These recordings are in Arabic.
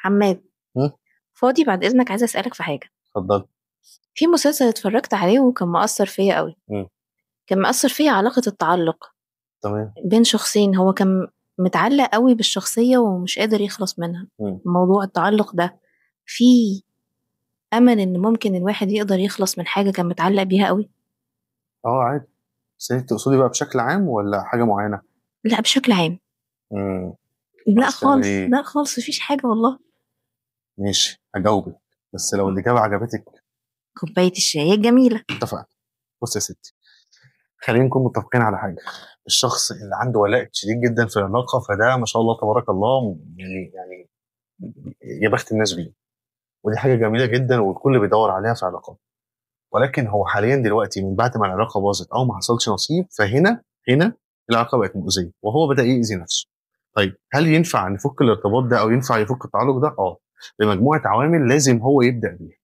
حماد، مم. فاضي بعد إذنك؟ عايزة أسألك في حاجة. اتفضل. في مسلسل اتفرجت عليه وكان مؤثر فيا قوي. مم. كان مؤثر فيا علاقة التعلق تمام. بين شخصين. هو كان متعلق قوي بالشخصية ومش قادر يخلص منها. مم. موضوع التعلق ده، في أمل إن ممكن الواحد يقدر يخلص من حاجة كان متعلق بيها قوي؟ عادي. بس انت تقصدي بقى بشكل عام ولا حاجه معينه؟ لا، بشكل عام. مم. لا عايز تعمل خالص، ايه؟ لا خالص، مفيش حاجة والله. ماشي، هجاوبك. بس لو الاجابه عجبتك. كوباية الشاي الجميلة. اتفقنا. بص يا ستي، خلينا نكون متفقين على حاجه. الشخص اللي عنده ولاء شديد جدا في العلاقه فده ما شاء الله تبارك الله، يعني يا بخت الناس بيه. ودي حاجه جميله جدا والكل بيدور عليها في علاقات. ولكن هو حاليا دلوقتي من بعد ما العلاقه باظت او ما حصلش نصيب، فهنا العلاقه بقت مؤذيه وهو بدا يأذي نفسه. طيب هل ينفع نفك الارتباط ده او ينفع يفك التعلق ده؟ بمجموعه عوامل لازم هو يبدا بيها.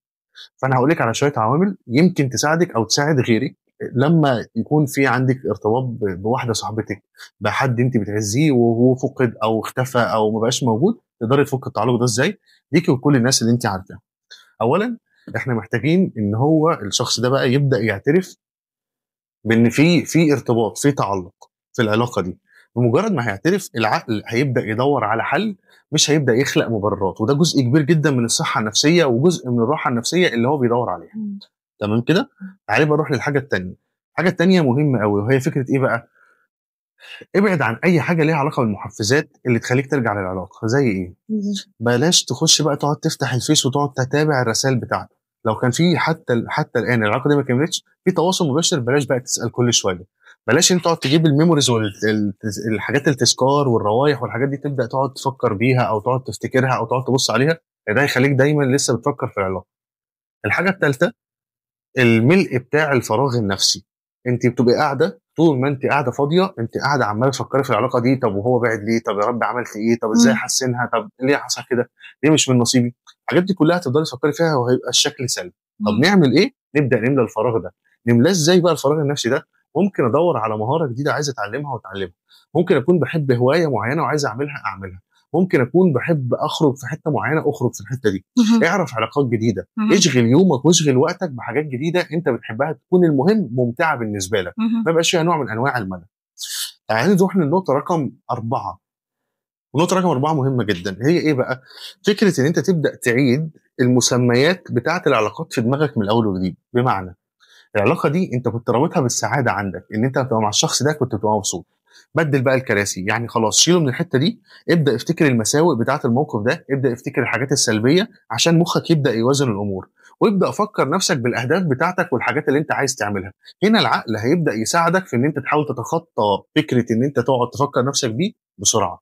فانا هقول لك على شويه عوامل يمكن تساعدك او تساعد غيرك لما يكون في عندك ارتباط بواحده صاحبتك، بحد انت بتعزيه وهو فقد او اختفى او ما بقاش موجود، تقدري تفك التعلق ده ازاي؟ ليكي وكل الناس اللي انت عارفاها. اولا، احنا محتاجين ان هو الشخص ده بقى يبدا يعترف بان في ارتباط، في تعلق في العلاقه دي. بمجرد ما هيعترف العقل هيبدا يدور على حل، مش هيبدا يخلق مبررات، وده جزء كبير جدا من الصحه النفسيه وجزء من الراحه النفسيه اللي هو بيدور عليها. تمام كده. تعالي بقى نروح للحاجه الثانيه. الحاجه الثانيه مهمه قوي وهي فكره ايه بقى؟ ابعد عن اي حاجه ليها علاقه بالمحفزات اللي تخليك ترجع للعلاقه. زي ايه؟ بلاش تخش بقى تقعد تفتح الفيس وتقعد تتابع الرسائل بتاعته. لو كان في حتى الان العلاقه دي ما كملتش في تواصل مباشر، بلاش بقى تسال كل شويه. بلاش انت تقعد تجيب الميموريز والحاجات التذكار والروايح والحاجات دي تبدا تقعد تفكر بيها او تقعد تفتكرها او تقعد تبص عليها. ده يخليك دايما لسه بتفكر في العلاقه. الحاجه الثالثه، الملء بتاع الفراغ النفسي. انت بتبقي قاعده طول ما انت قاعده فاضيه، انت قاعده عماله تفكري في العلاقه دي. طب وهو بعد ليه؟ طب يا رب عملت ايه؟ طب ازاي احسنها؟ طب ليه حصل كده؟ ليه مش من نصيبي؟ الحاجات دي كلها تفضلي تفكري فيها وهيبقى الشكل سلبي. طب نعمل ايه؟ نبدا نملى الفراغ ده. نملاه ازاي بقى الفراغ النفسي ده؟ ممكن ادور على مهاره جديده عايز اتعلمها واتعلمها. ممكن اكون بحب هوايه معينه وعايز اعملها. ممكن اكون بحب اخرج في حته معينه، اخرج في الحته دي. اعرف علاقات جديده. اشغل يومك واشغل وقتك بحاجات جديده انت بتحبها، تكون المهم ممتعه بالنسبه لك، ما يبقاش فيها نوع من انواع الملل. تعالى نروح للنقطه رقم 4. النقطه رقم 4 مهمه جدا، هي ايه بقى؟ فكره ان انت تبدا تعيد المسميات بتاعه العلاقات في دماغك من الاول وجديد. بمعنى العلاقه دي انت كنت رابطها بالسعاده عندك، ان انت بتبقى مع الشخص ده كنت بتبقى مبسوط. بدل بقى الكراسي، يعني خلاص شيله من الحته دي. ابدا افتكر المساوئ بتاعه الموقف ده، ابدا افتكر الحاجات السلبيه عشان مخك يبدا يوازن الامور. وابدا فكر نفسك بالاهداف بتاعتك والحاجات اللي انت عايز تعملها. هنا العقل هيبدا يساعدك في ان انت تحاول تتخطى فكره ان انت تقعد تفكر نفسك بيه بسرعه.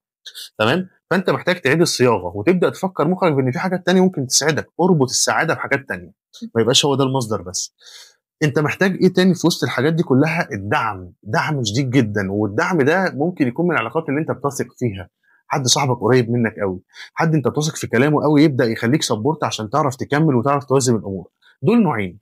تمام. فانت محتاج تعيد الصياغه وتبدا تفكر مخك بان في حاجات تانية ممكن تساعدك. اربط السعاده بحاجات تانية، ما يبقاش هو ده المصدر بس. انت محتاج ايه تاني في وسط الحاجات دي كلها؟ الدعم. دعم شديد جدا، والدعم ده ممكن يكون من العلاقات اللي انت بتثق فيها. حد صاحبك قريب منك قوي، حد انت بتثق في كلامه قوي، يبدا يخليك سبورت عشان تعرف تكمل وتعرف توازن الامور. دول نوعين.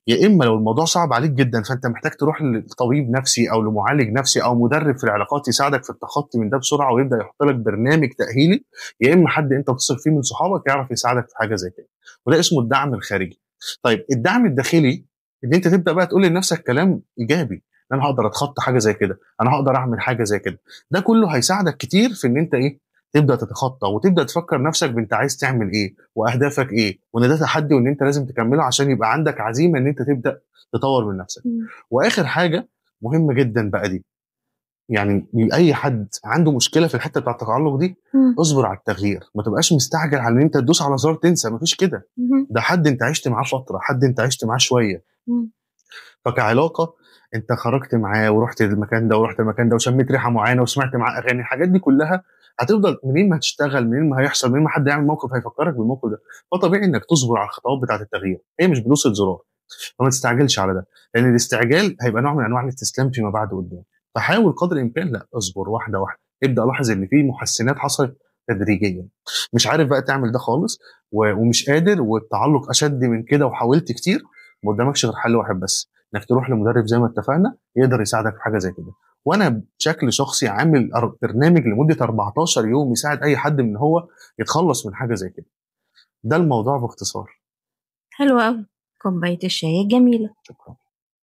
يا اما لو الموضوع صعب عليك جدا فانت محتاج تروح لطبيب نفسي او لمعالج نفسي او مدرب في العلاقات يساعدك في التخطي من ده بسرعه ويبدا يحط لك برنامج تاهيلي. يا اما حد انت بتثق فيه من صحابك يعرف يساعدك في حاجه زي كده، وده اسمه الدعم الخارجي. طيب الدعم الداخلي، ان انت تبدا بقى تقول لنفسك كلام ايجابي. انا هقدر اتخطى حاجه زي كده، انا هقدر اعمل حاجه زي كده. ده كله هيساعدك كتير في ان انت تبدا تتخطى وتبدا تفكر نفسك بانت عايز تعمل ايه واهدافك ايه، وان ده تحدي وان انت لازم تكمله عشان يبقى عندك عزيمه ان انت تبدا تطور من نفسك. واخر حاجه مهمه جدا بقى دي، يعني اي حد عنده مشكله في الحته بتاعه التعلق دي، اصبر على التغيير. ما تبقاش مستعجل على ان انت تدوس على زرار تنسى، مفيش كده. ده حد انت عشت معاه فتره، حد انت عشت معاه شويه. فكعلاقه انت خرجت معاه ورحت المكان ده ورحت المكان ده وشميت ريحه معينه وسمعت معاه اغاني، الحاجات دي كلها هتفضل منين ما هتشتغل، منين ما هيحصل، منين ما حد يعمل موقف هيفكرك بالموقف ده. فطبيعي انك تصبر على الخطوات بتاعه التغيير، هي مش بدوسه زرار. فما تستعجلش على ده، لان الاستعجال هيبقى نوع من انواع الاستسلام فيما بعد قدام. فحاول قدر الامكان لا، اصبر واحده واحده. ابدا لاحظ ان في محسنات حصلت تدريجيا. مش عارف بقى تعمل ده خالص ومش قادر والتعلق اشد من كده وحاولت كتير، ما قدامكش غير حل واحد بس، انك تروح لمدرب زي ما اتفقنا يقدر يساعدك في حاجه زي كده. وانا بشكل شخصي عامل برنامج لمده 14 يوم يساعد اي حد ان هو يتخلص من حاجه زي كده. ده الموضوع باختصار. حلو قوي. كوباية الشاي الجميلة. شكرا.